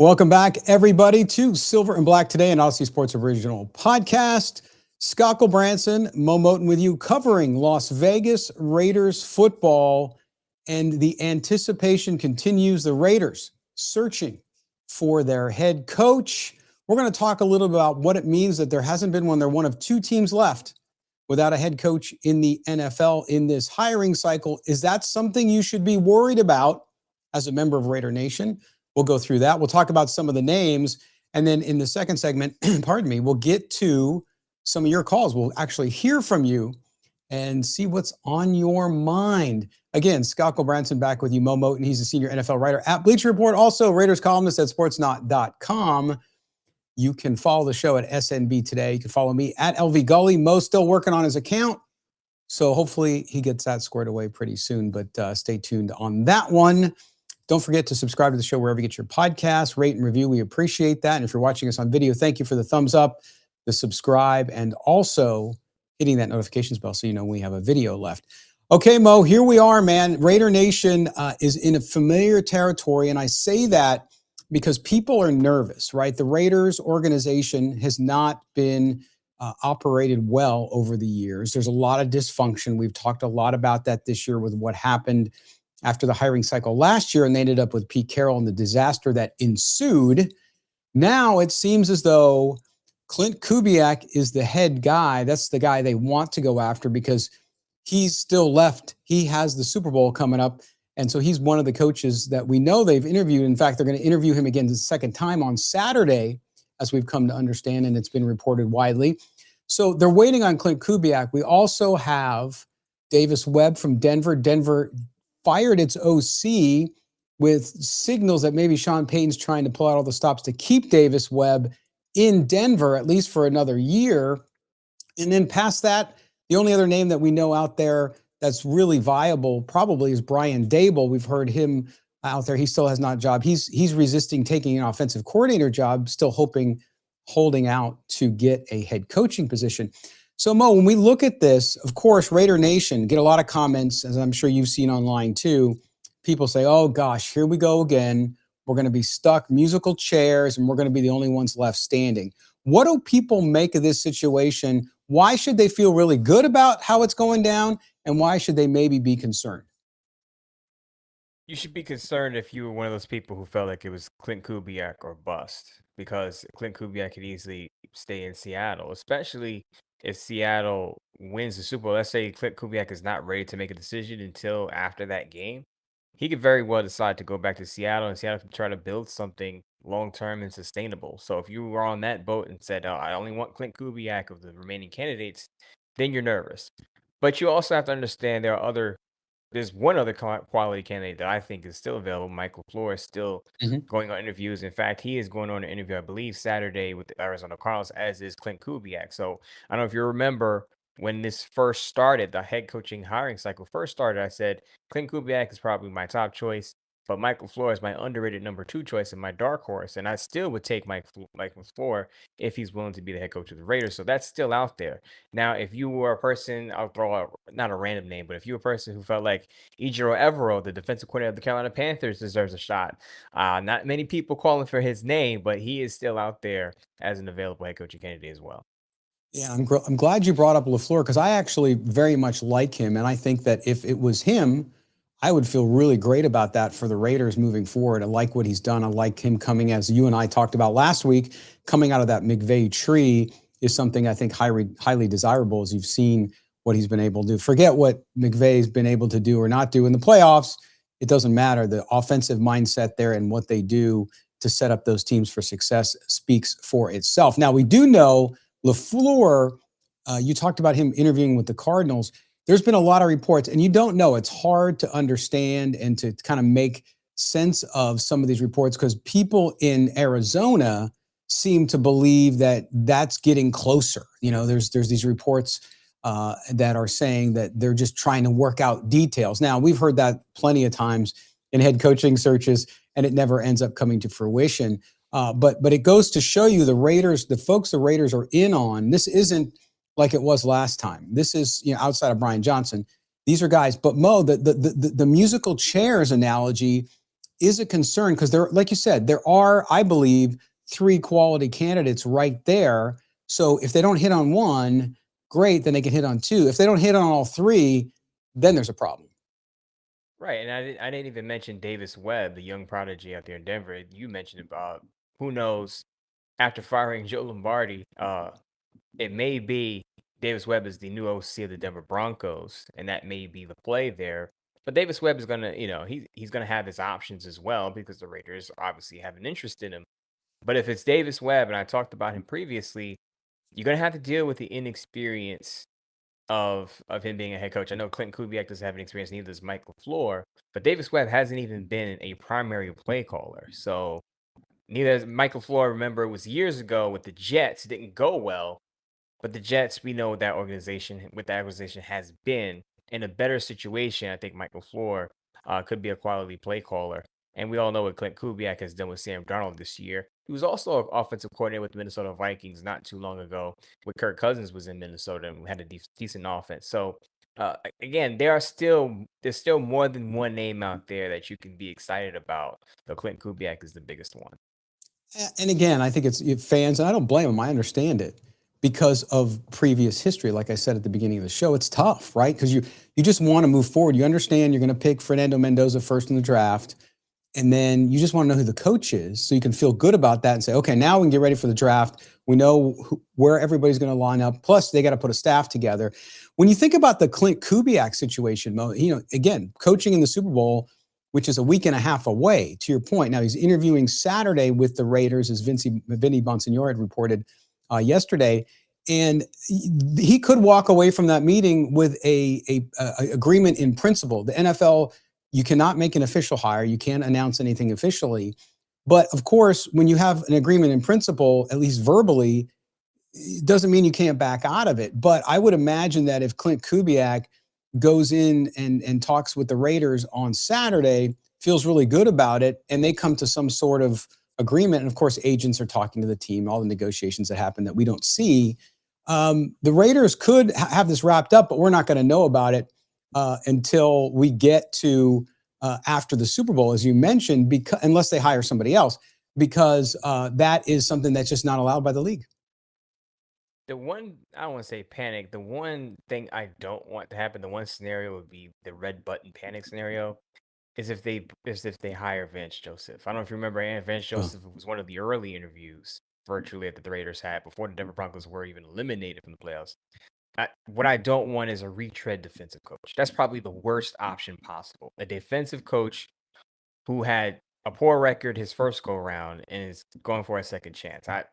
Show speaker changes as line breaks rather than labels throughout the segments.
Welcome back, everybody, to Silver and Black Today, an Odyssey Sports Original podcast. Scott Gulbransen, Moe Moton with you, covering Las Vegas Raiders football, and the anticipation continues. The Raiders searching for their head coach. We're going to talk a little about what it means that there hasn't been one. They're one of two teams left without a head coach in the NFL in this hiring cycle. Is that something you should be worried about as a member of Raider Nation? We'll go through that. We'll talk about some of the names. And then in the second segment, pardon me, we'll get to some of your calls. We'll actually hear from you and see what's on your mind. Again, Scott Gulbransen back with you, Moe Moton. He's a senior NFL writer at Bleacher Report, also Raiders columnist at sportsnot.com. You can follow the show at SNB Today. You can follow me at LV Gully. Mo's still working on his account, so hopefully he gets that squared away pretty soon, but stay tuned on that one. Don't forget to subscribe to the show wherever you get your podcasts, rate and review. We appreciate that. And if you're watching us on video, thank you for the thumbs up, the subscribe, and also hitting that notifications bell so you know when we have a video left. Okay, Mo, here we are, man. Raider Nation is in a familiar territory, and I say that because people are nervous, right? The Raiders organization has not been operated well over the years. There's a lot of dysfunction. We've talked a lot about that this year with what happened after the hiring cycle last year, and they ended up with Pete Carroll and the disaster that ensued. Now it seems as though Klint Kubiak is the head guy. That's the guy they want to go after because he's still left. He has the Super Bowl coming up, and so he's one of the coaches that we know they've interviewed. In fact, they're going to interview him again the second time on Saturday, as we've come to understand, and it's been reported widely. So they're waiting on Klint Kubiak. We also have Davis Webb from Denver. Denver fired its OC with signals that maybe Sean Payton's trying to pull out all the stops to keep Davis Webb in Denver, at least for another year. And then past that, the only other name that we know out there that's really viable probably is Brian Daboll. We've heard him out there. He still has not a job. He's resisting taking an offensive coordinator job, still holding out to get a head coaching position. So, Mo, when we look at this, of course, Raider Nation get a lot of comments, as I'm sure you've seen online too. People say, oh, gosh, here we go again. We're going to be stuck musical chairs and we're going to be the only ones left standing. What do people make of this situation? Why should they feel really good about how it's going down? And why should they maybe be concerned?
You should be concerned if you were one of those people who felt like it was Klint Kubiak or bust, because Klint Kubiak could easily stay in Seattle, especially if Seattle wins the Super Bowl. Let's say Klint Kubiak is not ready to make a decision until after that game. He could very well decide to go back to Seattle, and Seattle can try to build something long-term and sustainable. So if you were on that boat and said, oh, I only want Klint Kubiak of the remaining candidates, then you're nervous. But you also have to understand there's one other quality candidate that I think is still available. Michael LaFleur is still going on interviews. In fact, he is going on an interview, I believe, Saturday with the Arizona Cardinals, as is Klint Kubiak. So I don't know if you remember when this first started, the head coaching hiring cycle first started, I said Klint Kubiak is probably my top choice, but Michael LaFleur is my underrated number 2 choice and my dark horse. And I still would take Michael LaFleur if he's willing to be the head coach of the Raiders. So that's still out there. Now, if you were a person, I'll throw out not a random name, but if you were a person who felt like Ejiro Evero, the defensive coordinator of the Carolina Panthers, deserves a shot. Not many people calling for his name, but he is still out there as an available head coaching candidate as well.
Yeah, I'm glad you brought up LaFleur because I actually very much like him. And I think that if it was him, I would feel really great about that for the Raiders moving forward. I like what he's done. I like him coming, as you and I talked about last week, coming out of that McVay tree is something I think highly desirable, as you've seen what he's been able to do. Forget what McVay's been able to do or not do in the playoffs. It doesn't matter. The offensive mindset there and what they do to set up those teams for success speaks for itself. Now, we do know LaFleur, you talked about him interviewing with the Cardinals. There's been a lot of reports, and you don't know. It's hard to understand and to kind of make sense of some of these reports because people in Arizona seem to believe that that's getting closer. You know, there's these reports that are saying that they're just trying to work out details. Now, we've heard that plenty of times in head coaching searches, and it never ends up coming to fruition. But it goes to show you the Raiders, the folks the Raiders are in on, this isn't like it was last time. This is, you know, outside of Brian Johnson, these are guys. But Mo, the musical chairs analogy is a concern because there, like you said, there are, I believe, 3 quality candidates right there. So if they don't hit on one, great, then they can hit on 2. If they don't hit on all 3, then there's a problem.
Right, and I didn't even mention Davis Webb, the young prodigy out there in Denver. You mentioned about who knows after firing Joe Lombardi, it may be Davis Webb is the new OC of the Denver Broncos, and that may be the play there. But Davis Webb is gonna, he's gonna have his options as well because the Raiders obviously have an interest in him. But if it's Davis Webb, and I talked about him previously, you're gonna have to deal with the inexperience of him being a head coach. I know Clint Kubiak doesn't have any experience, neither does Mike LaFleur, but Davis Webb hasn't even been a primary play caller. So neither has Mike LaFleur. Remember, it was years ago with the Jets, it didn't go well. But the Jets, we know what that organization has been in a better situation. I think Mike LaFleur could be a quality play caller. And we all know what Clint Kubiak has done with Sam Darnold this year. He was also an offensive coordinator with the Minnesota Vikings not too long ago, when Kirk Cousins was in Minnesota and had a decent offense. So again, there's still more than one name out there that you can be excited about. Though Clint Kubiak is the biggest one.
And again, I think it's fans, and I don't blame them. I understand it because of previous history. Like I said at the beginning of the show, it's tough, right? Because you just want to move forward. You understand you're going to pick Fernando Mendoza first in the draft, and then you just want to know who the coach is, so you can feel good about that and say, okay, now we can get ready for the draft. We know where everybody's going to line up. Plus, they got to put a staff together. When you think about the Klint Kubiak situation, Mo, again, coaching in the Super Bowl, which is a week and a half away, to your point. Now, he's interviewing Saturday with the Raiders, as Vinny Bonsignore had reported yesterday. And he could walk away from that meeting with a agreement in principle. The NFL, you cannot make an official hire. You can't announce anything officially. But of course, when you have an agreement in principle, at least verbally, it doesn't mean you can't back out of it. But I would imagine that if Klint Kubiak goes in and talks with the Raiders on Saturday, feels really good about it, and they come to some sort of agreement, and of course, agents are talking to the team, all the negotiations that happen that we don't see, the Raiders could have this wrapped up, but we're not going to know about it until we get to after the Super Bowl, as you mentioned, because unless they hire somebody else, because that is something that's just not allowed by the league.
The one, I don't want to say panic. The one thing I don't want to happen, the one scenario would be the red button panic scenario, is if they hire Vance Joseph. I don't know if you remember, and Vance Joseph was one of the early interviews virtually that the Raiders had before the Denver Broncos were even eliminated from the playoffs. What I don't want is a retread defensive coach. That's probably the worst option possible. A defensive coach who had a poor record his first go around and is going for a second chance. I've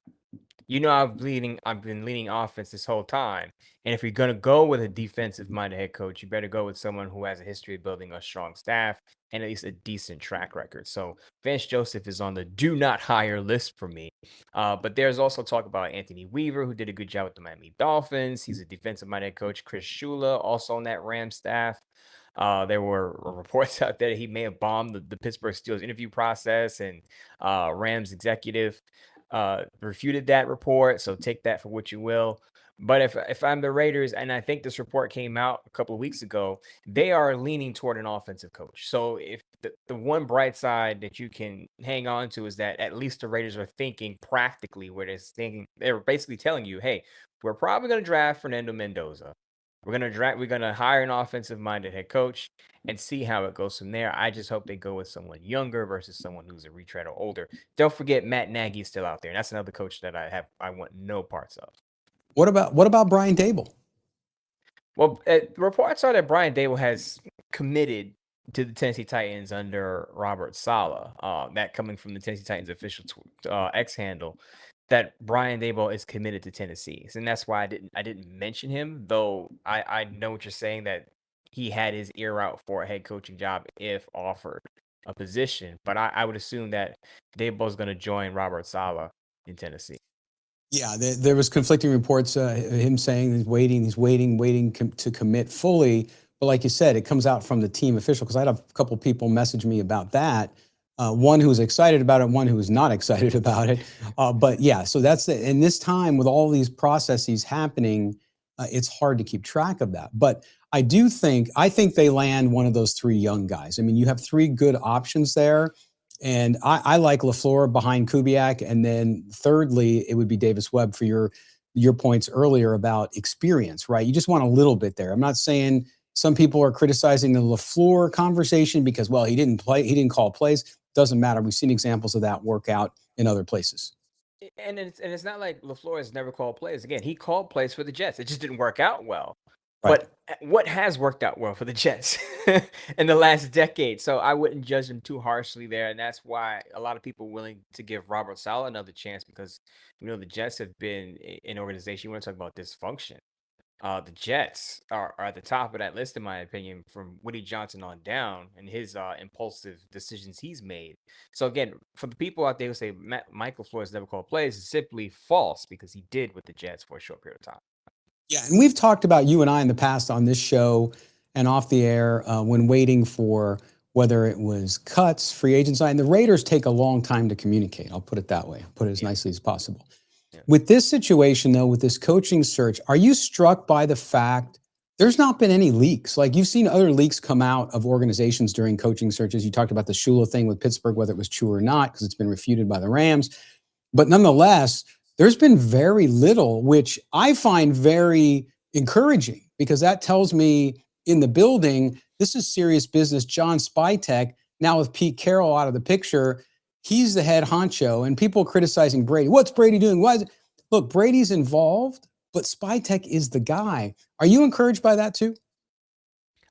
been leading offense this whole time. And if you're gonna go with a defensive minded head coach, you better go with someone who has a history of building a strong staff and at least a decent track record. So Vance Joseph is on the do not hire list for me. But there's also talk about Anthony Weaver, who did a good job with the Miami Dolphins. He's a defensive minded coach. Chris Shula, also on that Rams staff. There were reports out there that he may have bombed the Pittsburgh Steelers interview process, and Rams executive refuted that report. So take that for what you will. But if I'm the Raiders, and I think this report came out a couple of weeks ago, they are leaning toward an offensive coach. So if the one bright side that you can hang on to is that at least the Raiders are thinking practically, where they're basically telling you, hey, we're probably going to draft Fernando Mendoza. We're gonna hire an offensive minded head coach and see how it goes from there. I just hope they go with someone younger versus someone who's a retread or older. Don't forget Matt Nagy is still out there. And that's another coach that I want no parts of.
What about Brian Daboll?
Well, reports are that Brian Daboll has committed to the Tennessee Titans under Robert Saleh. That coming from the Tennessee Titans official X handle, that Brian Daboll is committed to Tennessee, and that's why I didn't mention him. Though I know what you're saying, that he had his ear out for a head coaching job if offered a position. But I would assume that Daboll's going to join Robert Saleh in Tennessee.
Yeah, there was conflicting reports. Him saying he's waiting to commit fully. But like you said, it comes out from the team official. Because I had a couple people message me about that. One who was excited about it, one who was not excited about it. But yeah, so that's it. And this time, with all these processes happening, it's hard to keep track of that. But I think they land one of those 3 young guys. I mean, you have 3 good options there. And I like LaFleur behind Kubiak. And then thirdly, it would be Davis Webb for your points earlier about experience, right? You just want a little bit there. I'm not saying some people are criticizing the LaFleur conversation because, well, he didn't call plays. Doesn't matter. We've seen examples of that work out in other places.
And it's not like LaFleur has never called plays. Again, he called plays for the Jets. It just didn't work out well.
Right.
But what has worked out well for the Jets in the last decade? So I wouldn't judge him too harshly there, and that's why a lot of people are willing to give Robert Saleh another chance because the Jets have been an organization. You want to talk about dysfunction? The Jets are at the top of that list, in my opinion, from Woody Johnson on down and his impulsive decisions he's made. So again, for the people out there who say Michael Flores never called plays, is simply false because he did with the Jets for a short period of time.
Yeah, and we've talked about you and I in the past on this show and off the air when waiting for whether it was cuts, free agents, and the Raiders take a long time to communicate. I'll put it that way. I'll put it as nicely as possible.
Yeah.
With this situation, though, with this coaching search, are you struck by the fact there's not been any leaks? Like you've seen other leaks come out of organizations during coaching searches. You talked about the Shula thing with Pittsburgh, whether it was true or not, because it's been refuted by the Rams. But nonetheless, there's been very little, which I find very encouraging because that tells me in the building, this is serious business. John Spytek, now with Pete Carroll out of the picture, he's the head honcho, and people criticizing Brady. What's Brady doing? Why is it? Look, Brady's involved, but Spytek is the guy. Are you encouraged by that too?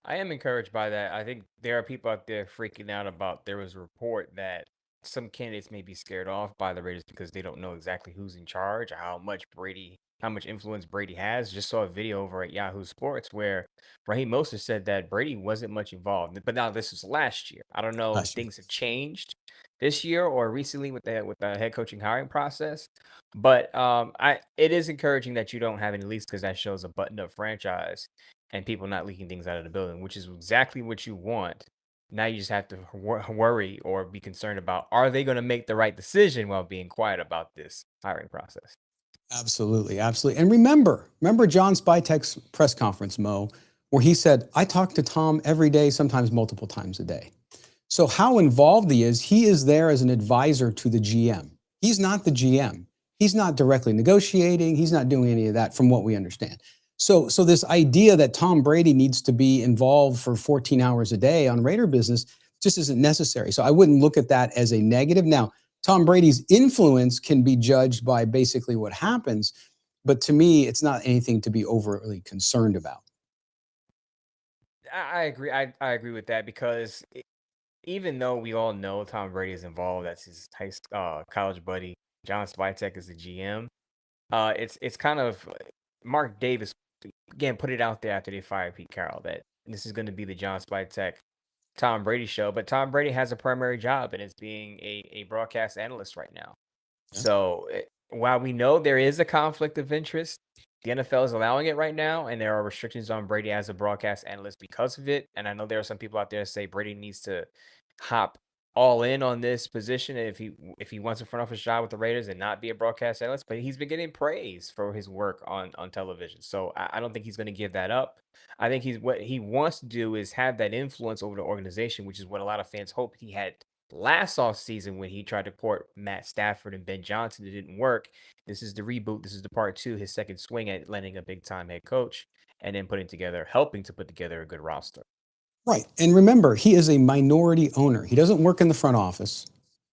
I am encouraged by that. I think there are people out there freaking out about there was a report that some candidates may be scared off by the Raiders because they don't know exactly who's in charge, how much influence Brady has. Just saw a video over at Yahoo Sports where Raheem Mostert said that Brady wasn't much involved. But now this was last year. I don't know if things have changed this year or recently with the head coaching hiring process. But it is encouraging that you don't have any leaks because that shows a buttoned up franchise and people not leaking things out of the building, which is exactly what you want. Now you just have to worry or be concerned about, are they going to make the right decision while being quiet about this hiring process?
Absolutely, absolutely. And remember John Spytek's press conference, Mo, where he said, I talk to Tom every day, sometimes multiple times a day. So how involved he is there as an advisor to the GM. He's not the GM. He's not directly negotiating. He's not doing any of that from what we understand. So this idea that Tom Brady needs to be involved for 14 hours a day on Raider business just isn't necessary. So I wouldn't look at that as a negative. Now, Tom Brady's influence can be judged by basically what happens, but to me, it's not anything to be overly concerned about.
I agree. I agree with that because even though we all know Tom Brady is involved, that's his college buddy. John Spytek is the GM. It's kind of Mark Davis again put it out there after they fired Pete Carroll that this is going to be the John Spytek Tom Brady show, but Tom Brady has a primary job and it's being a broadcast analyst right now.
Yeah.
So while we know there is a conflict of interest, the NFL is allowing it right now, and there are restrictions on Brady as a broadcast analyst because of it. And I know there are some people out there that say Brady needs to hop all in on this position if he wants a front office job with the Raiders and not be a broadcast analyst. But he's been getting praise for his work on television, so I don't think he's going to give that up. I think what he wants to do is have that influence over the organization, which is what a lot of fans hoped he had last off season when he tried to court Matt Stafford and Ben Johnson. It didn't work. This is the reboot. This is the part two, his second swing at landing a big time head coach and then helping to put together a good roster.
Right. And remember, he is a minority owner. He doesn't work in the front office.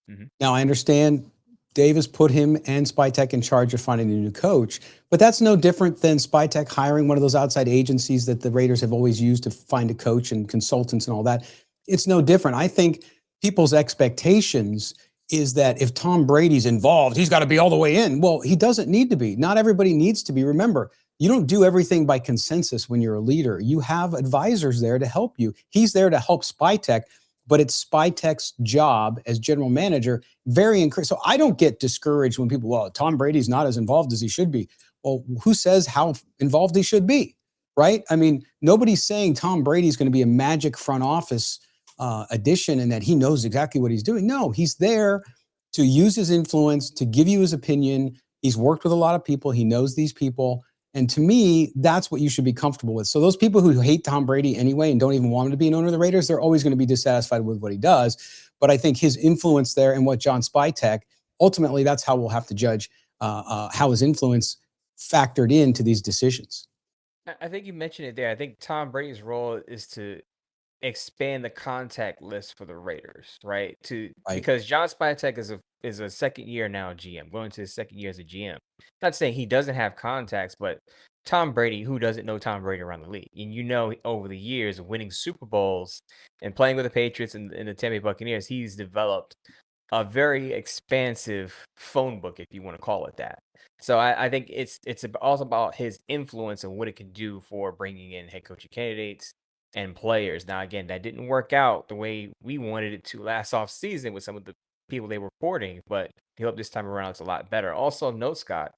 Mm-hmm.
Now, I understand Davis put him and Spytek in charge of finding a new coach, but that's no different than Spytek hiring one of those outside agencies that the Raiders have always used to find a coach and consultants and all that. It's no different. I think people's expectations is that if Tom Brady's involved, he's got to be all the way in. Well, he doesn't need to be. Not everybody needs to be. Remember, you don't do everything by consensus when you're a leader. You have advisors there to help you. He's there to help Spytek, but it's Spytek's job as general manager. Very encouraged. So I don't get discouraged when people, well, Tom Brady's not as involved as he should be. Well, who says how involved he should be, right? I mean, nobody's saying Tom Brady's going to be a magic front office addition and that he knows exactly what he's doing. No, he's there to use his influence, to give you his opinion. He's worked with a lot of people. He knows these people. And to me, that's what you should be comfortable with. So those people who hate Tom Brady anyway and don't even want him to be an owner of the Raiders, they're always going to be dissatisfied with what he does. But I think his influence there and what John Spytek, ultimately, that's how we'll have to judge how his influence factored into these decisions.
I think you mentioned it there. I think Tom Brady's role is to expand the contact list for the Raiders, right?
Right.
Because John Spytek is a second year now GM, going to his second year as a GM. Not saying he doesn't have contacts, but Tom Brady, who doesn't know Tom Brady around the league? And over the years of winning Super Bowls and playing with the Patriots and the Tampa Bay Buccaneers, he's developed a very expansive phone book, if you want to call it that. So I think it's also about his influence and what it can do for bringing in head coaching candidates and players. Now, again, that didn't work out the way we wanted it to last off season with some of the people they were reporting, but I hope this time around it's a lot better. Also, note, Scott,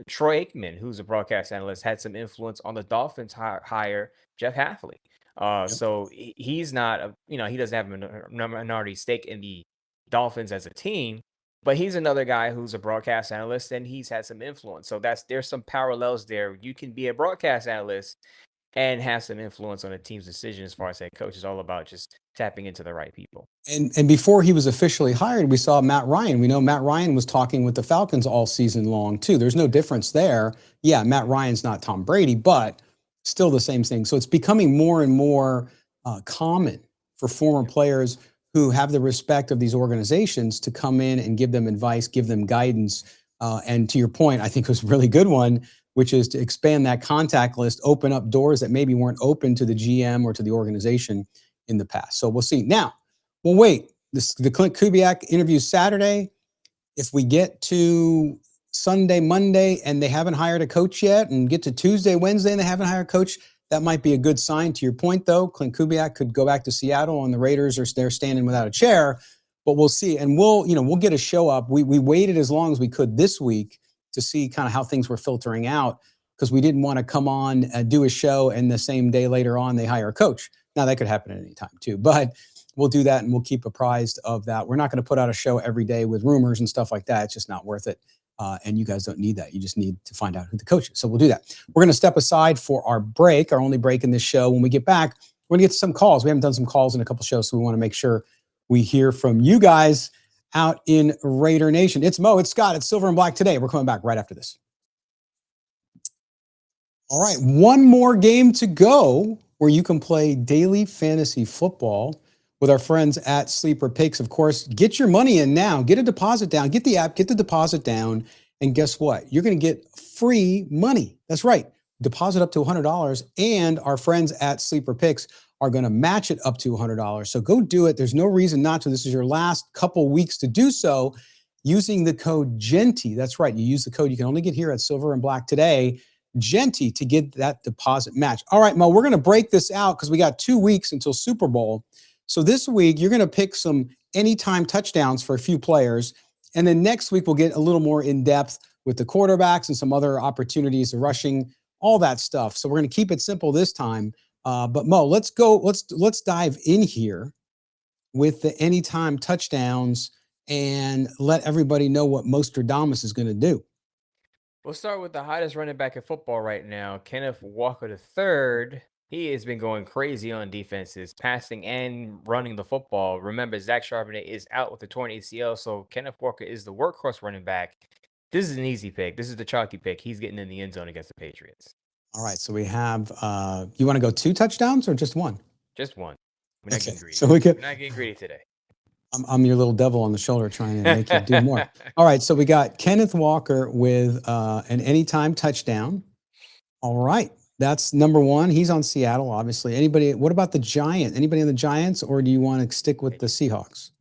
Troy Aikman, who's a broadcast analyst, had some influence on the Dolphins hire Jeff Hafley.
Yep.
So he's not, he doesn't have a minority stake in the Dolphins as a team, but he's another guy who's a broadcast analyst and he's had some influence. So there's some parallels there. You can be a broadcast analyst and have some influence on a team's decision as far as head coach. Is all about just tapping into the right people.
And before he was officially hired, we saw Matt Ryan. We know Matt Ryan was talking with the Falcons all season long too. There's no difference there. Yeah, Matt Ryan's not Tom Brady, but still the same thing. So it's becoming more and more common for former players who have the respect of these organizations to come in and give them advice, give them guidance. And to your point, I think it was a really good one, which is to expand that contact list, open up doors that maybe weren't open to the GM or to the organization in the past. So we'll see. Now, well, wait, the Klint Kubiak interview Saturday. If we get to Sunday, Monday, and they haven't hired a coach yet, and get to Tuesday, Wednesday, and they haven't hired a coach, that might be a good sign. To your point, though, Klint Kubiak could go back to Seattle, and the Raiders are there standing without a chair. But we'll see, and we'll get a show up. We waited as long as we could this week to see kind of how things were filtering out because we didn't want to come on, do a show, and the same day later on they hire a coach. Now that could happen at any time too, but we'll do that and we'll keep apprised of that. We're not going to put out a show every day with rumors and stuff like that. It's just not worth it. And you guys don't need that. You just need to find out who the coach is. So we'll do that. We're going to step aside for our break, our only break in this show. When we get back, we're going to get to some calls. We haven't done some calls in a couple shows, so we want to make sure we hear from you guys out in Raider Nation. It's Mo, it's Scott, it's Silver and Black today. We're coming back right after this. All right, one more game to go where you can play daily fantasy football with our friends at Sleeper Picks. Of course, get your money in now. Get a deposit down. Get the app, get the deposit down. And guess what? You're going to get free money. That's right. Deposit up to $100. And our friends at Sleeper Picks are going to match it up to $100. So go do it. There's no reason not to. This is your last couple weeks to do so using the code GENTY. That's right. You use the code you can only get here at Silver and Black today. GENTY to get that deposit match. All right, Mo, we're going to break this out because we got 2 weeks until Super Bowl. So this week, you're going to pick some anytime touchdowns for a few players. And then next week, we'll get a little more in depth with the quarterbacks and some other opportunities, the rushing, all that stuff. So we're going to keep it simple this time. But Mo, let's go. Let's dive in here with the anytime touchdowns and let everybody know what Mostradamus is going to do.
We'll start with the hottest running back in football right now, Kenneth Walker III. He has been going crazy on defenses, passing and running the football. Remember, Zach Charbonnet is out with a torn ACL, so Kenneth Walker is the workhorse running back. This is an easy pick. This is the chalky pick. He's getting in the end zone against the Patriots.
All right, so we have, you want to go 2 touchdowns or just 1?
Just 1. We're not getting greedy.
So
We're not getting greedy today.
I'm your little devil on the shoulder trying to make you do more. All right, so we got Kenneth Walker with an anytime touchdown. All right, that's number 1. He's on Seattle, obviously. What about the Giants? Anybody on the Giants, or do you want to stick with the Seahawks?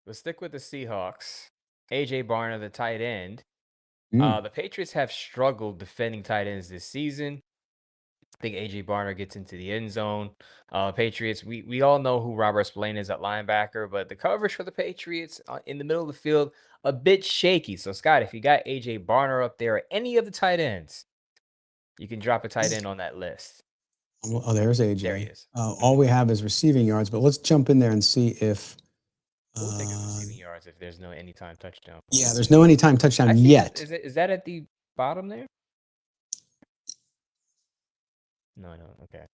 We'll stick with the Seahawks. A.J. Barner, the tight end. The Patriots have struggled defending tight ends this season. I think A.J. Barner gets into the end zone. Patriots, we all know who Robert Spillane is at linebacker, but the coverage for the Patriots in the middle of the field, a bit shaky. So, Scott, if you got A.J. Barner up there or any of the tight ends, you can drop a tight end on that list.
Oh, there's A.J.
There he is.
All we have is receiving yards, but let's jump in there and see if...
We'll take his receiving yards if there's no anytime touchdown.
Yeah, there's no anytime touchdown yet.
Is that at the bottom there? No, no. Okay.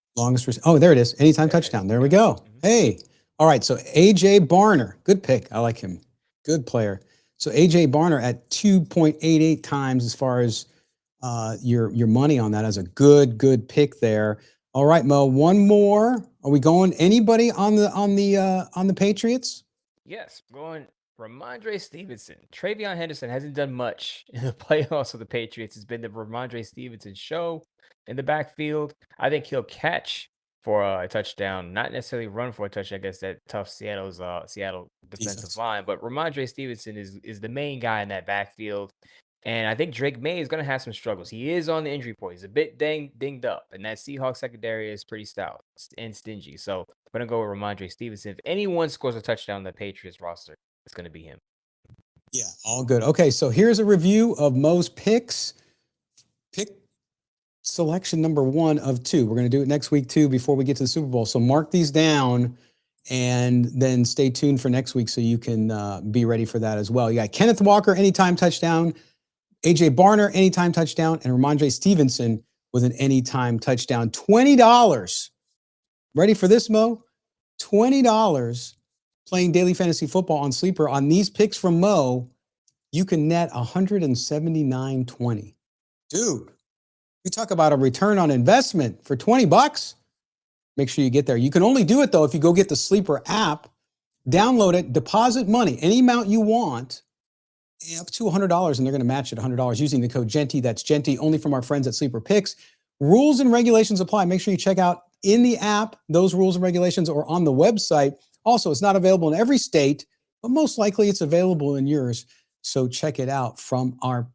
Oh, there it is. Anytime
There it is.
touchdown. There we
Yeah.
go. Hey. All right. So AJ Barner, good pick. I like him. Good player. So AJ Barner at 2.88 times as far as your money on that as a good pick there. All right, Mo. One more. Are we going? Anybody on the Patriots?
Yes, going Ramondre Stevenson. Travion Henderson hasn't done much in the playoffs for the Patriots. It's been the Ramondre Stevenson show in the backfield. I think he'll catch for a touchdown, not necessarily run for a touchdown against that tough Seattle defensive
Defense.
line. But Ramondre Stevenson is the main guy in that backfield. And I think Drake May is going to have some struggles. He is on the injury report. He's a bit dinged up, and that Seahawks secondary is pretty stout and stingy. So I'm going to go with Ramondre Stevenson. If anyone scores a touchdown on the Patriots roster, it's going to be him.
Yeah, all good. Okay, so here's a review of Mo's picks. Pick selection number 1 of 2. We're going to do it next week too before we get to the Super Bowl. So mark these down and then stay tuned for next week so you can be ready for that as well. You got Kenneth Walker, anytime touchdown. AJ Barner, anytime touchdown. And Ramondre Stevenson with an anytime touchdown. $20. Ready for this, Mo? $20 playing daily fantasy football on Sleeper on these picks from Mo. You can net $179.20. Dude, you talk about a return on investment for $20. Make sure you get there. You can only do it, though, if you go get the Sleeper app, download it, deposit money, any amount you want, up to $100, and they're going to match it $100 using the code GENTY. That's GENTY, only from our friends at Sleeper Picks. Rules and regulations apply. Make sure you check out in the app those rules and regulations or on the website. Also, it's not available in every state, but most likely it's available in yours. So check it out from our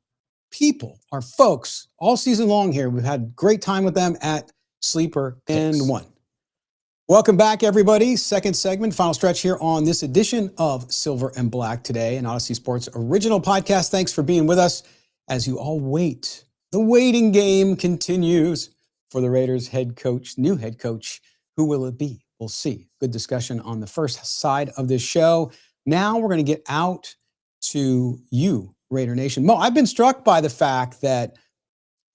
people, our folks, all season long here. We've had great time with them at Sleeper and One. Welcome back, everybody. Second segment, final stretch here on this edition of Silver and Black today, an Odyssey Sports original podcast. Thanks for being with us as you all wait. The waiting game continues for the Raiders head coach, new head coach. Who will it be? We'll see. Good discussion on the first side of this show. Now we're going to get out to you, Raider Nation. Mo, I've been struck by the fact that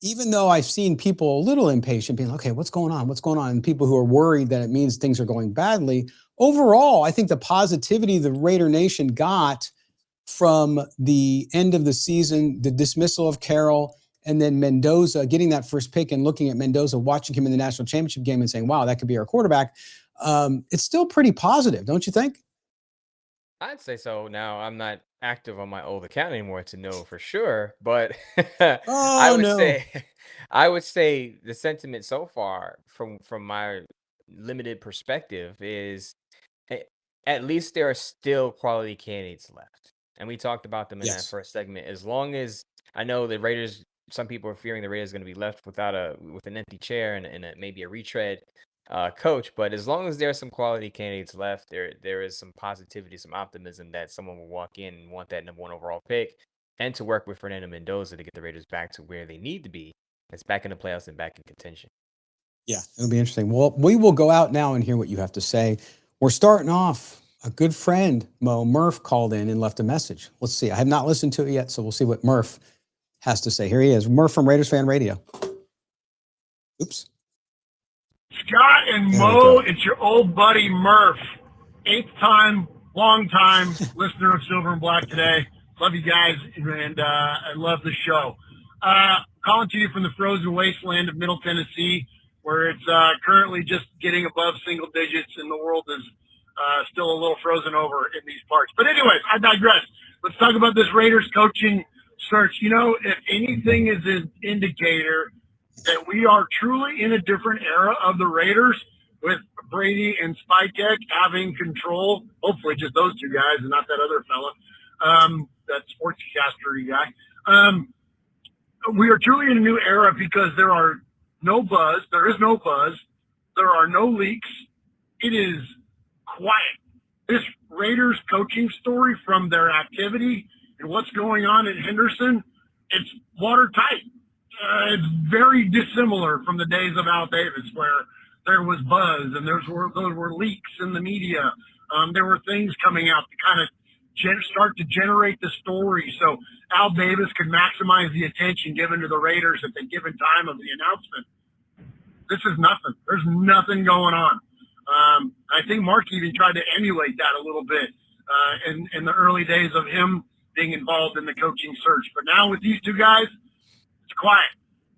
even though I've seen people a little impatient, being, okay, what's going on? What's going on? And people who are worried that it means things are going badly. Overall, I think the positivity the Raider Nation got from the end of the season, the dismissal of Carroll, and then Mendoza getting that first pick and looking at Mendoza, watching him in the national championship game and saying, wow, that could be our quarterback. It's still pretty positive, don't you think?
I'd say so. Now, I'm not active on my old account anymore to know for sure, but I
Oh,
would
no.
say I would say the sentiment so far from my limited perspective is a- at least there are still quality candidates left. And we talked about them in that
Yes.
first segment. As long as I know the Raiders, some people are fearing the Raiders are going to be left with an empty chair and maybe a retread coach. But as long as there are some quality candidates left, there is some positivity, some optimism that someone will walk in and want that number 1 overall pick and to work with Fernando Mendoza to get the Raiders back to where they need to be. It's back in the playoffs and back in contention.
Yeah, it'll be interesting. Well, we will go out now and hear what you have to say. We're starting off. A good friend, Mo Murph, called in and left a message. Let's see. I have not listened to it yet, so we'll see what Murph has to say. Here he is, Murph from Raiders Fan Radio. Oops.
Scott and Mo, it's your old buddy Murph. 8th time, long time listener of Silver and Black today. Love you guys, and I love the show. Calling to you from the frozen wasteland of Middle Tennessee, where it's currently just getting above single digits, and the world is still a little frozen over in these parts. But anyways, I digress. Let's talk about this Raiders coaching search. You know, if anything is an indicator that we are truly in a different era of the Raiders, with Brady and Spikek having control, hopefully just those two guys and not that other fella, that sportscaster guy. We are truly in a new era because there is no buzz, there are no leaks. It is quiet. This Raiders coaching story, from their activity and what's going on in Henderson, it's watertight. It's very dissimilar from the days of Al Davis, where there was buzz and those were leaks in the media. There were things coming out to kind of start to generate the story, so Al Davis could maximize the attention given to the Raiders at the given time of the announcement. this is nothing. There's nothing going on. I think Mark even tried to emulate that a little bit in the early days of him being involved in the coaching search. But now with these two guys, it's quiet.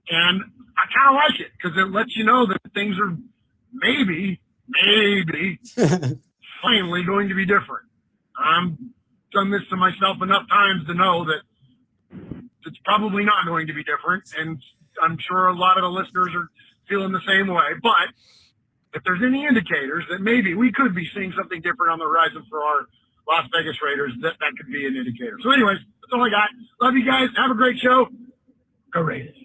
And I kind of like it because it lets you know that things are maybe finally going to be different. I've done this to myself enough times to know that it's probably not going to be different. And I'm sure a lot of the listeners are feeling the same way. But if there's any indicators that maybe we could be seeing something different on the horizon for our Las Vegas Raiders, that could be an indicator. So anyways, that's all I got. Love you guys. Have a great show. Go Raiders.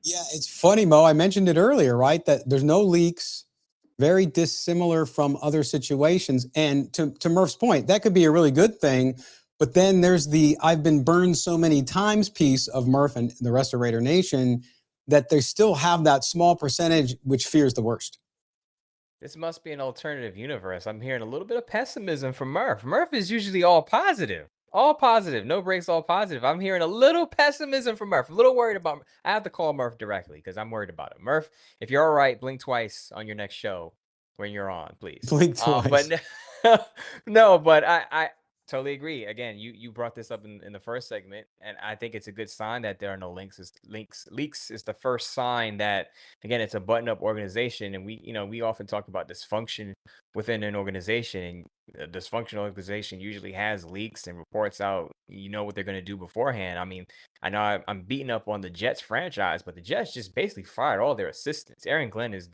Yeah, it's funny, Mo. I mentioned it earlier, right? That there's no leaks, very dissimilar from other situations. And to Murph's point, that could be a really good thing. But then there's the I've been burned so many times piece of Murph and the rest of Raider Nation that they still have that small percentage which fears the worst.
This must be an alternative universe. I'm hearing a little bit of pessimism from Murph. Murph is usually all positive. All positive. No breaks, all positive. I'm hearing a little pessimism from Murph. A little worried about I have to call Murph directly because I'm worried about it. Murph, if you're all right, blink twice on your next show when you're on, please.
Blink twice.
But no, but I totally agree. Again, you brought this up in the first segment, and I think it's a good sign that there are no leaks is the first sign that, again, it's a button-up organization, and we often talk about dysfunction within an organization, and a dysfunctional organization usually has leaks and reports out what they're going to do beforehand. I mean, I know I'm beating up on the Jets franchise, but the Jets just basically fired all their assistants. Aaron Glenn is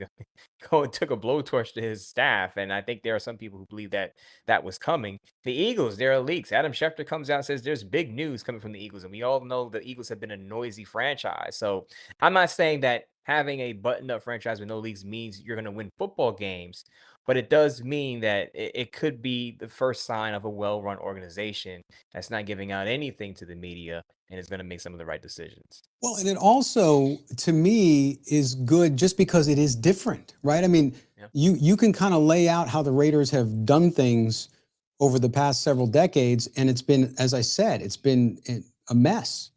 took a blowtorch to his staff, and I think there are some people who believe that was coming. The Eagles, there are leaks. Adam Schefter comes out and says there's big news coming from the Eagles, and we all know the Eagles have been a noisy franchise. So I'm not saying that having a buttoned-up franchise with no leaks means you're going to win football games, but it does mean that it could be the first sign of a well-run organization that's not giving out anything to the media and is going to make some of the right decisions.
Well, and it also, to me, is good just because it is different, right? I mean,
Yeah.
you can kind of lay out how the Raiders have done things over the past several decades, and it's been, as I said, it's been a mess.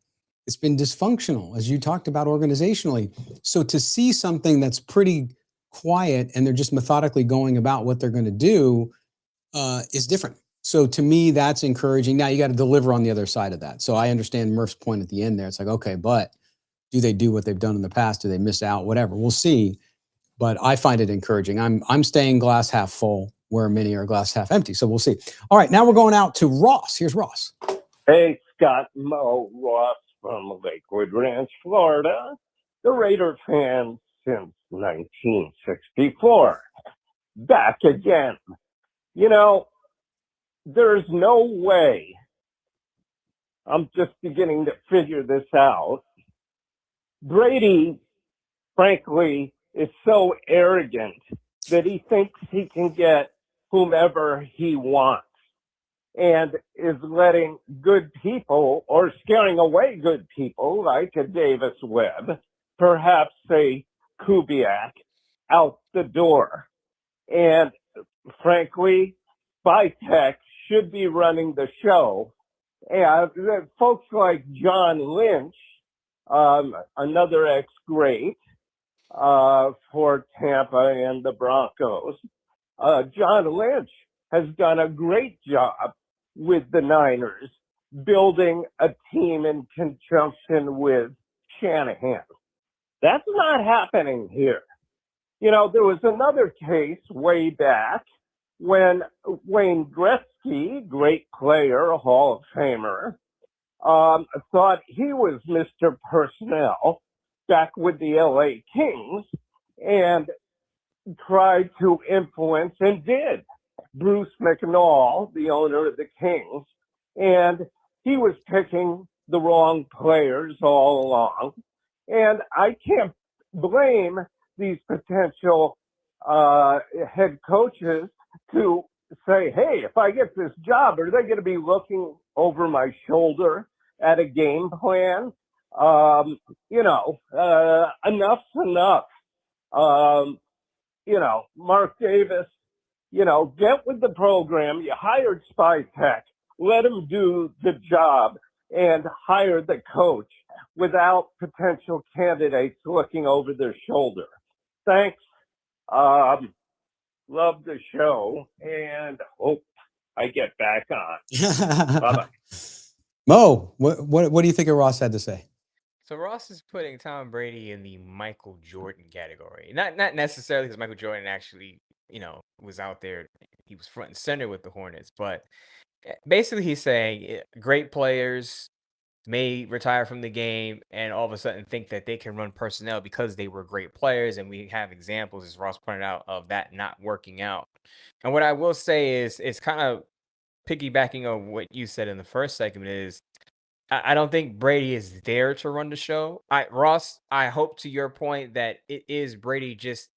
It's been dysfunctional, as you talked about organizationally. So to see something that's pretty quiet and they're just methodically going about what they're going to do is different. So to me, that's encouraging. Now you got to deliver on the other side of that. So I understand Murph's point at the end there. It's like, okay, but do they do what they've done in the past? Do they miss out? Whatever. We'll see. But I find it encouraging. I'm staying glass half full where many are glass half empty. So we'll see. All right, now we're going out to Ross. Here's Ross.
Hey, Scott, Mo, Ross from Lakewood Ranch, Florida. The Raider fan since 1964. Back again. There's no way. I'm just beginning to figure this out. Brady, frankly, is so arrogant that he thinks he can get whomever he wants and is letting good people or scaring away good people like a Davis Webb, perhaps a Kubiak, out the door. And frankly, Spytech should be running the show. And folks like John Lynch, another ex-great for Tampa and the Broncos, John Lynch has done a great job with the Niners building a team in conjunction with Shanahan. That's not happening here. There was another case way back when Wayne Gretzky, great player, a Hall of Famer, thought he was Mr. Personnel back with the LA Kings and tried to influence and did Bruce McNall, the owner of the Kings, and he was picking the wrong players all along. And I can't blame these potential head coaches to say, hey, if I get this job, are they going to be looking over my shoulder at a game plan? Enough's enough. Mark Davis, get with the program. You hired Spytech. Let him do the job and hire the coach without potential candidates looking over their shoulder. Thanks. Love the show and hope I get back on. Bye-bye.
Mo, what do you think of Ross had to say?
So Ross is putting Tom Brady in the Michael Jordan category. Not necessarily because Michael Jordan actually, was out there. He was front and center with the Hornets, but basically he's saying great players may retire from the game and all of a sudden think that they can run personnel because they were great players. And we have examples, as Ross pointed out, of that not working out. And what I will say is, it's kind of piggybacking on what you said in the first segment, is I don't think Brady is there to run the show. Ross, I hope to your point that it is Brady just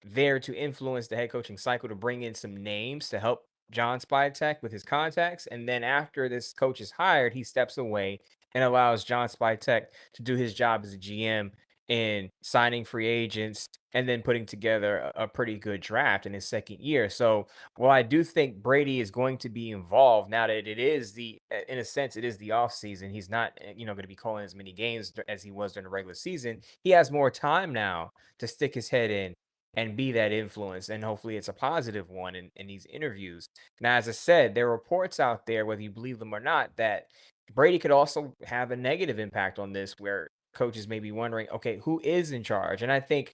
there to influence the head coaching cycle, to bring in some names to help John Spivak with his contacts. And then after this coach is hired, he steps away and allows John Spivak to do his job as a GM in signing free agents and then putting together a pretty good draft in his second year. So, well, I do think Brady is going to be involved now that it is in a sense, it is the off season. He's not, going to be calling as many games as he was during the regular season. He has more time now to stick his head in and be that influence. And hopefully it's a positive one in these interviews. Now, as I said, there are reports out there, whether you believe them or not, that Brady could also have a negative impact on this, where coaches may be wondering, okay, who is in charge? And I think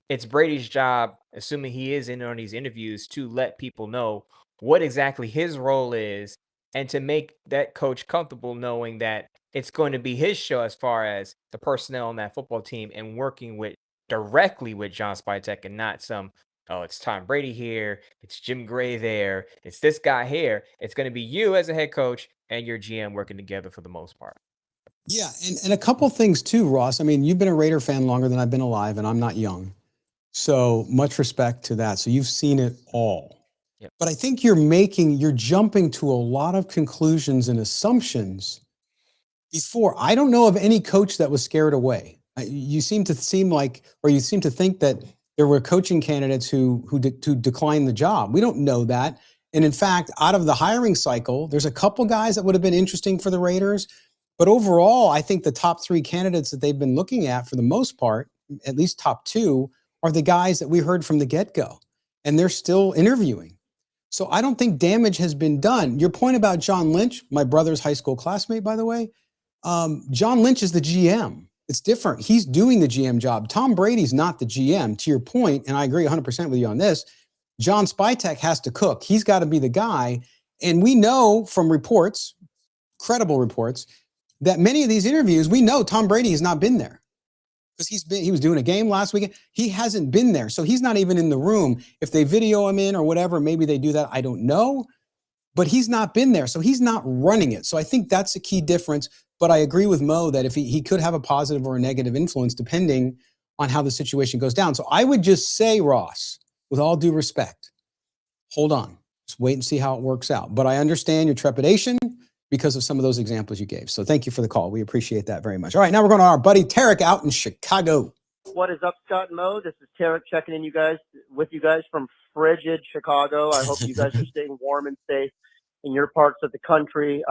it's Brady's job, assuming he is in on these interviews, to let people know what exactly his role is and to make that coach comfortable knowing that it's going to be his show as far as the personnel on that football team, and working directly with John Spivak, and not some, oh, it's Tom Brady here, it's Jim Gray there, it's this guy here. It's going to be you as a head coach and your GM working together for the most part.
Yeah, and a couple things too, Ross. I mean, you've been a Raider fan longer than I've been alive, and I'm not young. So much respect to that. So you've seen it all.
Yep.
But I think you're jumping to a lot of conclusions and assumptions before. I don't know of any coach that was scared away. You seem to think that there were coaching candidates who declined the job. We don't know that. And in fact, out of the hiring cycle, there's a couple guys that would have been interesting for the Raiders. But overall, I think the top three candidates that they've been looking at, for the most part, at least top two, are the guys that we heard from the get-go. And they're still interviewing. So I don't think damage has been done. Your point about John Lynch, my brother's high school classmate, by the way, John Lynch is the GM. It's different. He's doing the GM job. Tom Brady's not the GM. To your point, and I agree 100% with you on this, John Spivak has to cook. He's got to be the guy. And we know from reports, credible reports, that many of these interviews, we know Tom Brady has not been there. Because he was doing a game last weekend. He hasn't been there. So he's not even in the room. If they video him in or whatever, maybe they do that. I don't know. But he's not been there. So he's not running it. So I think that's a key difference. But I agree with Mo that if he could have a positive or a negative influence depending on how the situation goes down. So I would just say, Ross, with all due respect, hold on. Just wait and see how it works out. But I understand your trepidation because of some of those examples you gave. So thank you for the call. We appreciate that very much. All right, now we're going to our buddy Tarek out in Chicago.
What is up, Scott and Mo? This is Tarek checking in with you guys from frigid Chicago. I hope you guys are staying warm and safe in your parts of the country.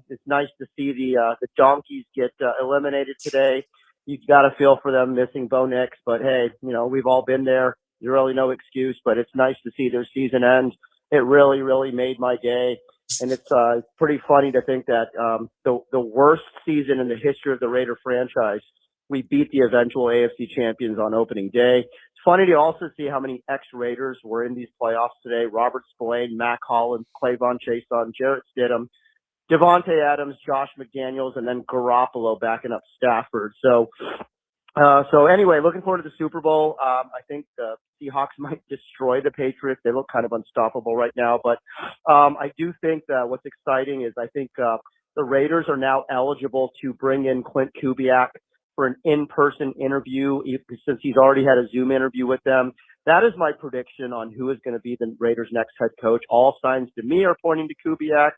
It's nice to see the Donkeys get eliminated today. You've got to feel for them missing Bo Nix, but hey, we've all been there. There's really no excuse, but it's nice to see their season end. It really, really made my day. And it's pretty funny to think that the worst season in the history of the Raider franchise, we beat the eventual AFC champions on opening day. It's funny to also see how many ex-Raiders were in these playoffs today. Robert Spillane, Mac Hollins, Clavon Chason, Jarrett Stidham, Devontae Adams, Josh McDaniels, and then Garoppolo backing up Stafford. So anyway, looking forward to the Super Bowl. I think the Seahawks might destroy the Patriots. They look kind of unstoppable right now. But I do think that what's exciting is I think the Raiders are now eligible to bring in Klint Kubiak for an in-person interview, since he's already had a Zoom interview with them. That is my prediction on who is going to be the Raiders' next head coach. All signs to me are pointing to Kubiak.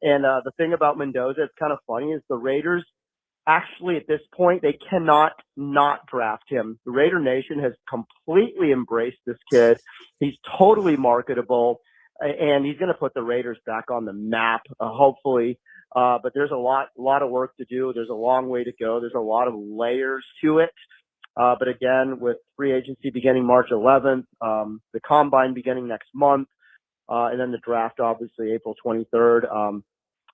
And the thing about Mendoza, it's kind of funny, is the Raiders actually, at this point, they cannot not draft him. The Raider Nation has completely embraced this kid. He's totally marketable, and he's going to put the Raiders back on the map, hopefully. But there's a lot of work to do. There's a long way to go. There's a lot of layers to it. But again, with free agency beginning March 11th, the combine beginning next month, and then the draft, obviously, April 23rd.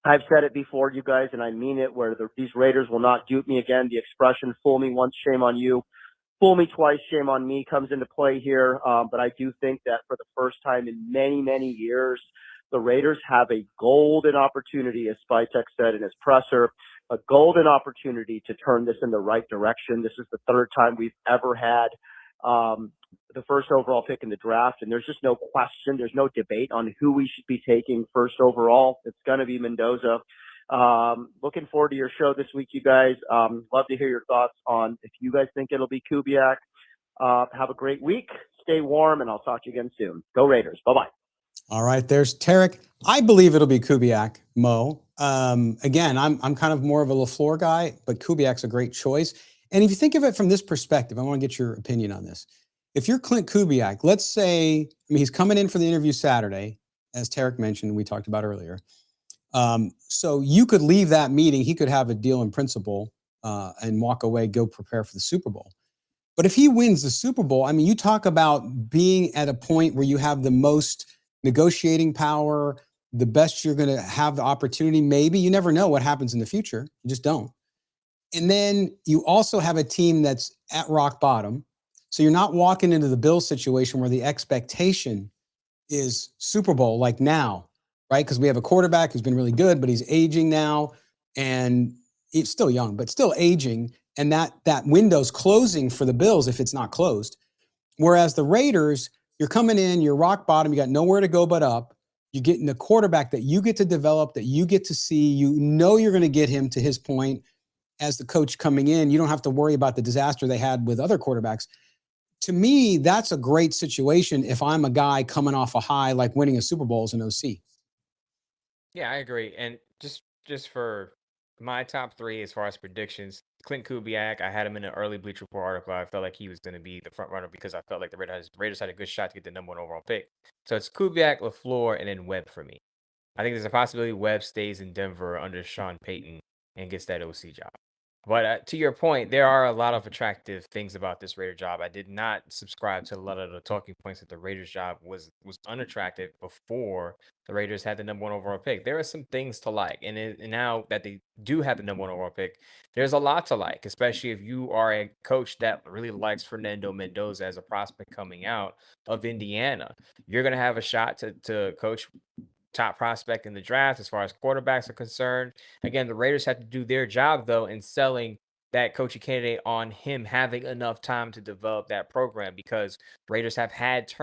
I've said it before, you guys, and I mean it, where these Raiders will not dupe me again. The expression, fool me once, shame on you. Fool me twice, shame on me, comes into play here. But I do think that for the first time in many, many years, the Raiders have a golden opportunity, as Spytek said in his presser, a golden opportunity to turn this in the right direction. This is the third time we've ever had the first overall pick in the draft, and there's just no question, there's no debate on who we should be taking first overall. It's going to be Mendoza. Looking forward to your show this week, you guys. Love to hear your thoughts on if you guys think it'll be Kubiak. Have a great week. Stay warm, and I'll talk to you again soon. Go Raiders. Bye-bye.
All right, there's Tarek. I believe it'll be Kubiak, Mo. Again, I'm kind of more of a LaFleur guy, but Kubiak's a great choice. And if you think of it from this perspective, I want to get your opinion on this. If you're Klint Kubiak, let's say, he's coming in for the interview Saturday, as Tarek mentioned, we talked about earlier. So you could leave that meeting. He could have a deal in principle and walk away, go prepare for the Super Bowl. But if he wins the Super Bowl, you talk about being at a point where you have the most negotiating power, the best you're going to have the opportunity. Maybe you never know what happens in the future. You just don't. And then you also have a team that's at rock bottom. So you're not walking into the Bills situation where the expectation is Super Bowl like now, right? Because we have a quarterback who's been really good, but he's aging now, and he's still young, but still aging. And that window's closing for the Bills if it's not closed. Whereas the Raiders, you're coming in, you're rock bottom, you got nowhere to go but up. You're getting a quarterback that you get to develop, that you get to see. You know you're going to get him to his point as the coach coming in. You don't have to worry about the disaster they had with other quarterbacks. To me, that's a great situation if I'm a guy coming off a high, like winning a Super Bowl as an OC.
Yeah, I agree. And just for my top three as far as predictions, Klint Kubiak, I had him in an early Bleacher Report article. I felt like he was going to be the front runner because I felt like the Raiders had a good shot to get the number one overall pick. So it's Kubiak, LaFleur, and then Webb for me. I think there's a possibility Webb stays in Denver under Sean Payton and gets that OC job. But to your point, there are a lot of attractive things about this Raider job. I did not subscribe to a lot of the talking points that the Raiders job was unattractive before the Raiders had the number one overall pick. There are some things to like. And now that they do have the number one overall pick, there's a lot to like, especially if you are a coach that really likes Fernando Mendoza as a prospect coming out of Indiana. You're going to have a shot to coach top prospect in the draft as far as quarterbacks are concerned. Again, the Raiders have to do their job, though, in selling that coaching candidate on him having enough time to develop that program, because Raiders have had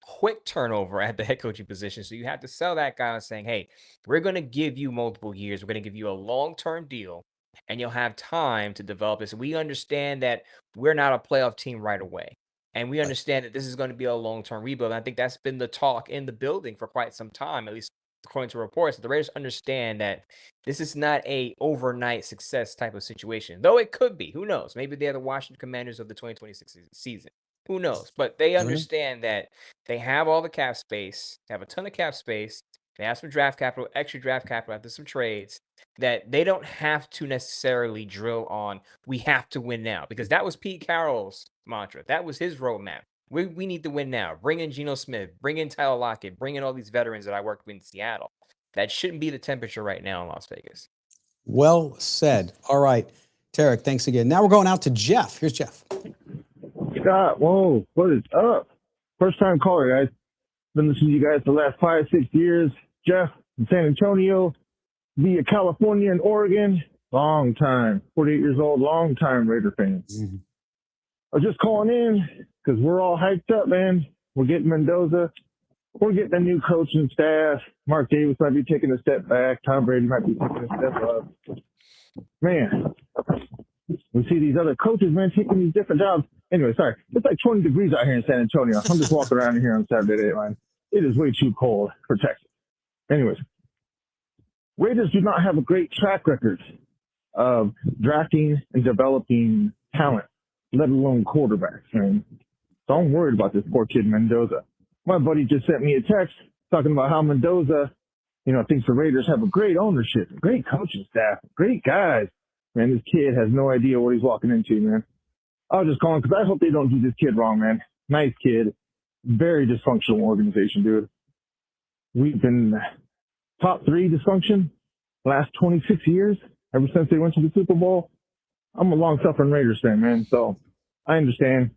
quick turnover at the head coaching position. So you have to sell that guy on saying, hey, we're going to give you multiple years. We're going to give you a long-term deal, and you'll have time to develop this. We understand that we're not a playoff team right away. And we understand that this is going to be a long-term rebuild. And I think that's been the talk in the building for quite some time, at least according to reports. The Raiders understand that this is not a overnight success type of situation, though it could be. Who knows? Maybe they're the Washington Commanders of the 2026 season. Who knows? But they understand that they have all the cap space, they have a ton of cap space. They have some draft capital, extra draft capital after some trades, that they don't have to necessarily drill on, we have to win now, because that was Pete Carroll's mantra. That was his roadmap. We need to win now. Bring in Geno Smith, bring in Tyler Lockett, bring in all these veterans that I worked with in Seattle. That shouldn't be the temperature right now in Las Vegas.
Well said. All right, Tarek, thanks again. Now we're going out to Jeff. Here's Jeff.
Scott, whoa, what is up? First time caller, guys. Been listening to you guys for the last 5-6 years. Jeff in San Antonio, via California and Oregon. Long time, 48 years old, long time Raider fans.
Mm-hmm.
I was just calling in because we're all hyped up, man. We're getting Mendoza. We're getting a new coaching staff. Mark Davis might be taking a step back. Tom Brady might be taking a step up. Man, we see these other coaches, man, taking these different jobs. Anyway, sorry. It's like 20 degrees out here in San Antonio. I'm just walking around here on Saturday night, man. It is way too cold for Texas. Anyways, Raiders do not have a great track record of drafting and developing talent, let alone quarterbacks, man. So I'm worried about this poor kid, Mendoza. My buddy just sent me a text talking about how Mendoza, thinks the Raiders have a great ownership, a great coaching staff, great guys. Man, this kid has no idea what he's walking into, man. I was just calling because I hope they don't do this kid wrong, man. Nice kid. Very dysfunctional organization, dude. We've been top 3 dysfunction last 26 years, ever since they went to the Super Bowl. I'm a long-suffering Raiders fan, man, so I understand.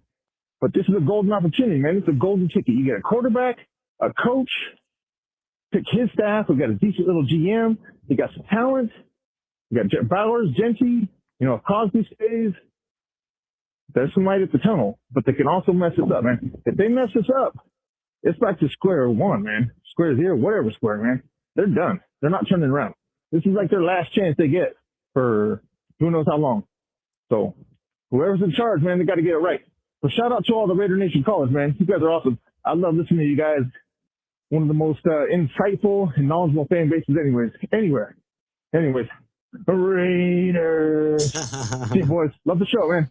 But this is a golden opportunity, man. It's a golden ticket. You get a quarterback, a coach, pick his staff. We've got a decent little GM. They got some talent. We got Bowers, Genty. If Cosby stays, there's some light at the tunnel. But they can also mess us up, man. If they mess us up, it's back to square one, man. Square zero, whatever square, man. They're done. They're not turning around. This is like their last chance they get for who knows how long. So whoever's in charge, man, they got to get it right. So shout out to all the Raider Nation callers, man. You guys are awesome. I love listening to you guys. One of the most insightful and knowledgeable fan bases anywhere. Anyways, Raiders. See you, boys. Love the show, man.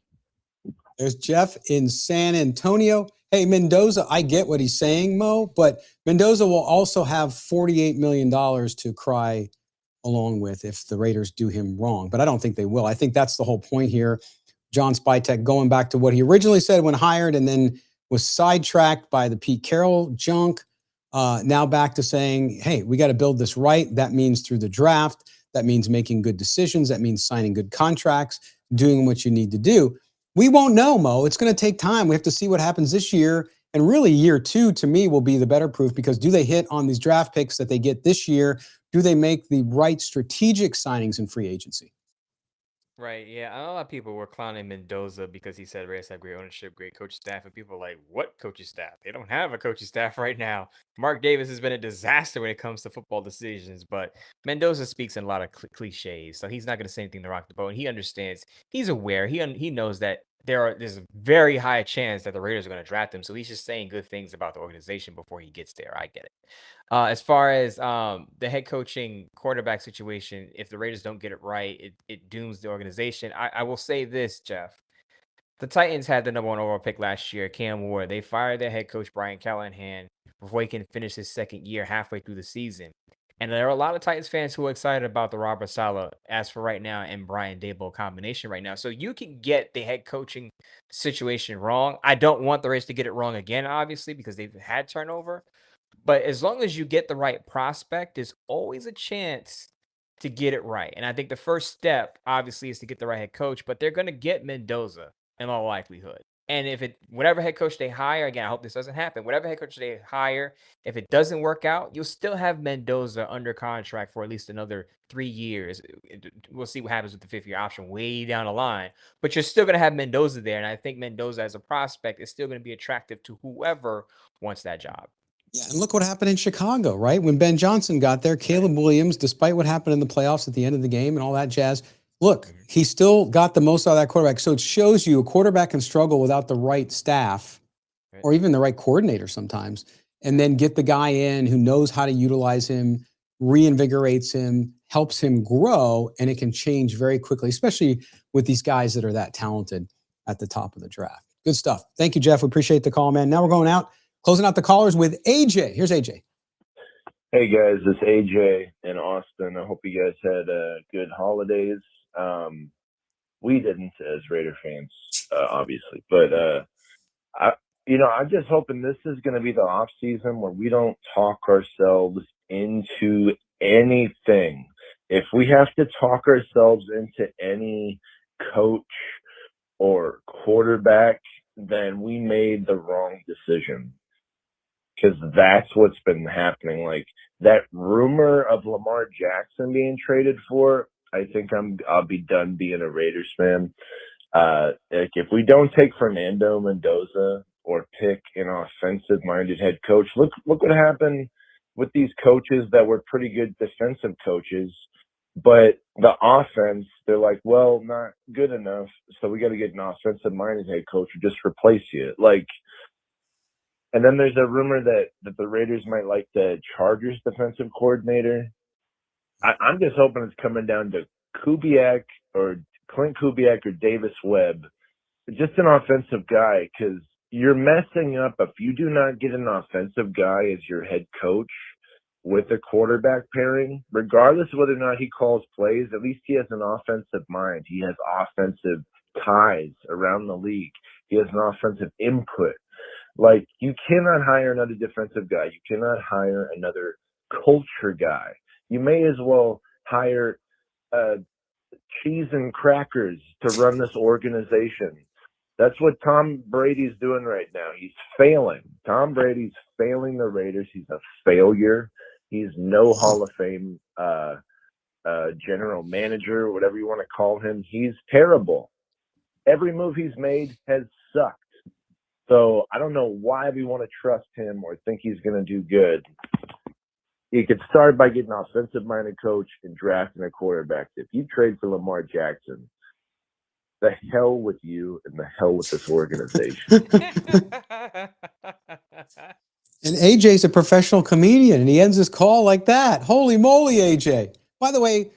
There's Jeff in San Antonio. Hey, Mendoza, I get what he's saying, Mo, but Mendoza will also have $48 million to cry along with if the Raiders do him wrong. But I don't think they will. I think that's the whole point here. John Spytek going back to what he originally said when hired and then was sidetracked by the Pete Carroll junk. Now back to saying, hey, we got to build this right. That means through the draft. That means making good decisions. That means signing good contracts, doing what you need to do. We won't know, Mo. It's going to take time. We have to see what happens this year. And really year 2, to me, will be the better proof because do they hit on these draft picks that they get this year? Do they make the right strategic signings in free agency?
Right, yeah. I know a lot of people were clowning Mendoza because he said Raiders have great ownership, great coaching staff, and people are like, what coaching staff? They don't have a coaching staff right now. Mark Davis has been a disaster when it comes to football decisions, but Mendoza speaks in a lot of cliches, so he's not going to say anything to rock the boat, and he understands. He's aware. He knows that there's a very high chance that the Raiders are going to draft him, so he's just saying good things about the organization before he gets there. I get it. As far as the head coaching quarterback situation, if the Raiders don't get it right, it dooms the organization. I will say this, Jeff. The Titans had the number 1 overall pick last year, Cam Ward. They fired their head coach, Brian Callahan, before he can finish his second year halfway through the season. And there are a lot of Titans fans who are excited about the Robert Saleh, as for right now, and Brian Daboll combination right now. So you can get the head coaching situation wrong. I don't want the Raiders to get it wrong again, obviously, because they've had turnover. But as long as you get the right prospect, there's always a chance to get it right. And I think the first step, obviously, is to get the right head coach. But they're going to get Mendoza in all likelihood. And if whatever head coach they hire, again, I hope this doesn't happen. Whatever head coach they hire, if it doesn't work out, you'll still have Mendoza under contract for at least another 3 years. We'll see what happens with the 5th-year option way down the line. But you're still going to have Mendoza there. And I think Mendoza as a prospect is still going to be attractive to whoever wants that job.
Yeah, and look what happened in Chicago, right? When Ben Johnson got there, Caleb Williams, despite what happened in the playoffs at the end of the game and all that jazz, look, he still got the most out of that quarterback. So it shows you a quarterback can struggle without the right staff or even the right coordinator sometimes, and then get the guy in who knows how to utilize him, reinvigorates him, helps him grow, and it can change very quickly, especially with these guys that are that talented at the top of the draft. Good stuff. Thank you, Jeff. We appreciate the call, man. Now we're going out. Closing out the callers with AJ. Here's AJ.
Hey guys, it's AJ in Austin. I hope you guys had good holidays. We didn't as Raider fans, obviously, but I'm just hoping this is going to be the off season where we don't talk ourselves into anything. If we have to talk ourselves into any coach or quarterback, then we made the wrong decision. Because that's what's been happening. Like that rumor of Lamar Jackson being traded for, I think I'll be done being a Raiders fan. Like if we don't take Fernando Mendoza or pick an offensive-minded head coach, look what happened with these coaches that were pretty good defensive coaches, but the offense, they're like, well, not good enough, so we got to get an offensive-minded head coach or just replace you. Like. And then there's a rumor that the Raiders might like the Chargers defensive coordinator. I'm just hoping it's coming down to Kubiak or Klint Kubiak or Davis Webb, just an offensive guy, because you're messing up if you do not get an offensive guy as your head coach with a quarterback pairing, regardless of whether or not he calls plays. At least he has an offensive mind. He has offensive ties around the league. He has an offensive input. Like, you cannot hire another defensive guy. You cannot hire another culture guy. You may as well hire cheese and crackers to run this organization. That's what Tom Brady's doing right now. He's failing. Tom Brady's failing the Raiders. He's a failure. He's no Hall of Fame general manager, whatever you want to call him. He's terrible. Every move he's made has sucked. So I don't know why we want to trust him or think he's going to do good. You could start by getting an offensive-minded coach and drafting a quarterback. If you trade for Lamar Jackson, the hell with you and the hell with this organization.
And AJ's a professional comedian, and he ends his call like that. Holy moly, AJ. By the way,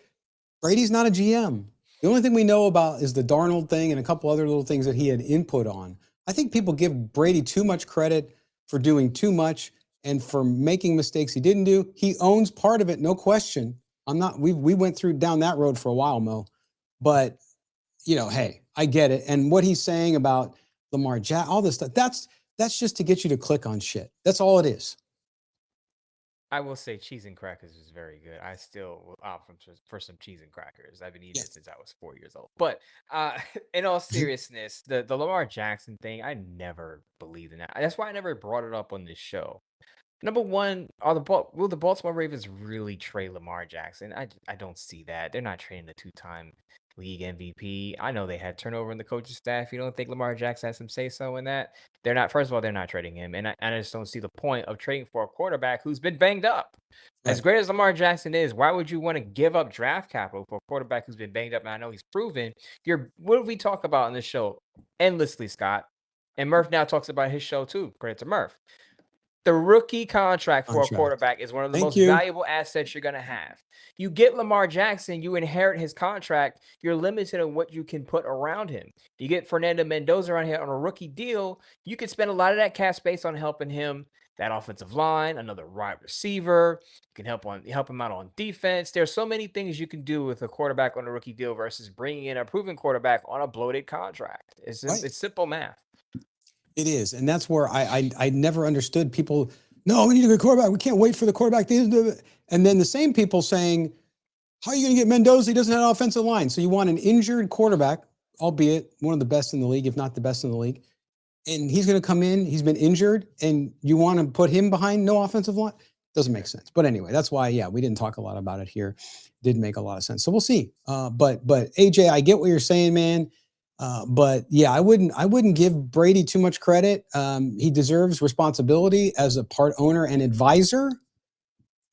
Brady's not a GM. The only thing we know about is the Darnold thing and a couple other little things that he had input on. I think people give Brady too much credit for doing too much and for making mistakes he didn't do. He owns part of it, no question. We went through down that road for a while, Mo. But, you know, hey, I get it. And what he's saying about Lamar Jackson, all this stuff, that's just to get you to click on shit. That's all it is.
I will say cheese and crackers is very good. I still will opt for some cheese and crackers. I've been eating it since I was 4 years old. But in all seriousness, the Lamar Jackson thing, I never believed in that. That's why I never brought it up on this show. Number one, will the Baltimore Ravens really trade Lamar Jackson? I don't see that. They're not trading the two-time league MVP. I know they had turnover in the coaching staff. You don't think Lamar Jackson has some say-so in that? They're not. First of all, they're not trading him, and I just don't see the point of trading for a quarterback who's been banged up. As
Right.
great as Lamar Jackson is, why would you want to give up draft capital for a quarterback who's been banged up? And I know he's proven. What do we talk about on this show endlessly, Scott? And Murph now talks about his show too. Credit to Murph. The rookie contract for a quarterback is one of the most valuable assets you're going to have. You get Lamar Jackson, you inherit his contract, you're limited on what you can put around him. You get Fernando Mendoza around here on a rookie deal, you could spend a lot of that cap space on helping him, that offensive line, another wide receiver. You can help him out on defense. There's so many things you can do with a quarterback on a rookie deal versus bringing in a proven quarterback on a bloated contract. It's simple math.
It is. And that's where I never understood people. No, we need a good quarterback. We can't wait for the quarterback. And then the same people saying, how are you going to get Mendoza? He doesn't have an offensive line. So you want an injured quarterback, albeit one of the best in the league, if not the best in the league. And he's going to come in. He's been injured. And you want to put him behind no offensive line? Doesn't make sense. But anyway, that's why, we didn't talk a lot about it here. Didn't make a lot of sense. So we'll see. But AJ, I get what you're saying, man. But yeah, I wouldn't give Brady too much credit. He deserves responsibility as a part owner and advisor.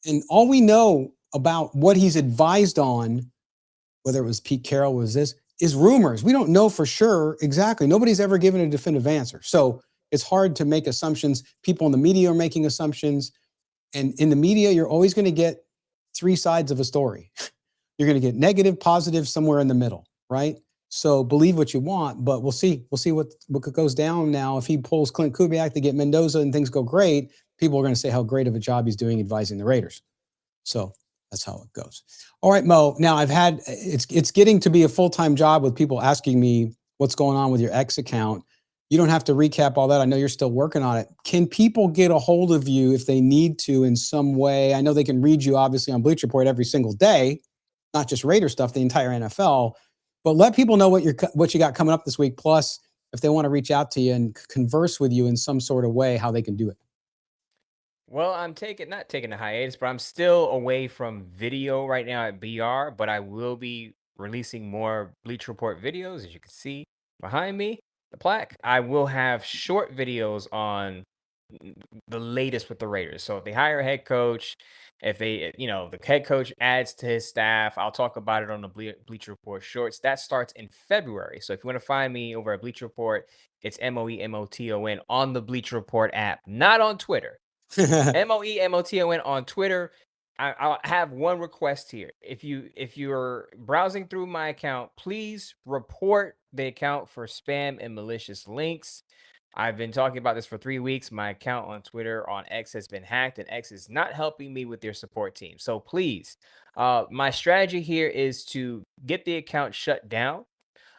And all we know about what he's advised on, whether it was Pete Carroll, is rumors. We don't know for sure exactly. Nobody's ever given a definitive answer. So it's hard to make assumptions. People in the media are making assumptions. And in the media, you're always going to get three sides of a story. You're going to get negative, positive, somewhere in the middle, right? So believe what you want, but we'll see. We'll see what goes down now. If he pulls Klint Kubiak to get Mendoza and things go great, people are going to say how great of a job he's doing advising the Raiders. So that's how it goes. All right, Mo. Now it's getting to be a full-time job with people asking me what's going on with your X account. You don't have to recap all that. I know you're still working on it. Can people get a hold of you if they need to in some way? I know they can read you obviously on Bleacher Report every single day, not just Raider stuff, the entire NFL. But let people know what you got coming up this week. Plus, if they want to reach out to you and converse with you in some sort of way, how they can do it.
Well, I'm not taking a hiatus, but I'm still away from video right now at BR. But I will be releasing more Bleacher Report videos, as you can see behind me, the plaque. I will have short videos on the latest with the Raiders. So if they hire a head coach, if the head coach adds to his staff, I'll talk about it on the Bleacher Report shorts. That starts in February. So if you want to find me over at Bleacher Report, it's MOEMOTON on the Bleacher Report app, not on Twitter. MOEMOTON on Twitter. I'll have one request here. If you're browsing through my account, please report the account for spam and malicious links. I've been talking about this for 3 weeks. My account on Twitter on X has been hacked, and X is not helping me with their support team. So please, my strategy here is to get the account shut down.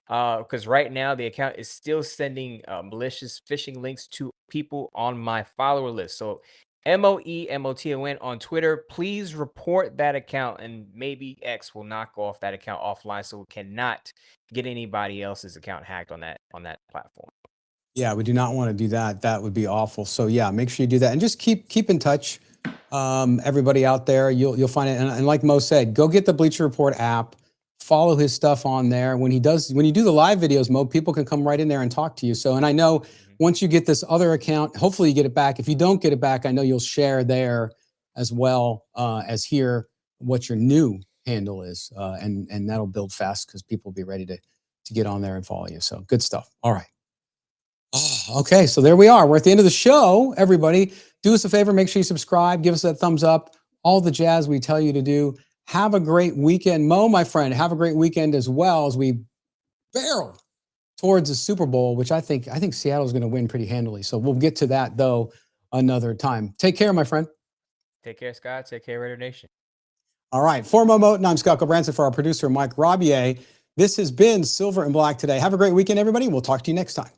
Because right now the account is still sending malicious phishing links to people on my follower list. So MOEMOTON on Twitter, please report that account, and maybe X will knock off that account offline so we cannot get anybody else's account hacked on that platform.
Yeah, we do not want to do that. That would be awful. So yeah, make sure you do that, and just keep in touch. Everybody out there, you'll find it. And like Mo said, go get the Bleacher Report app. Follow his stuff on there. When you do the live videos, Mo, people can come right in there and talk to you. So, and I know once you get this other account, hopefully you get it back. If you don't get it back, I know you'll share there as well as here what your new handle is, and that'll build fast because people will be ready to get on there and follow you. So good stuff. All right. Oh, okay, so there we are. We're at the end of the show. Everybody, do us a favor. Make sure you subscribe. Give us that thumbs up. All the jazz we tell you to do. Have a great weekend. Mo, my friend, have a great weekend as well as we barrel towards the Super Bowl, which I think Seattle's going to win pretty handily. So we'll get to that, though, another time. Take care, my friend.
Take care, Scott. Take care, Raider Nation.
All right. For Momo Moton, I'm Scott Gulbransen. For our producer, Mike Robier, this has been Silver and Black today. Have a great weekend, everybody. We'll talk to you next time.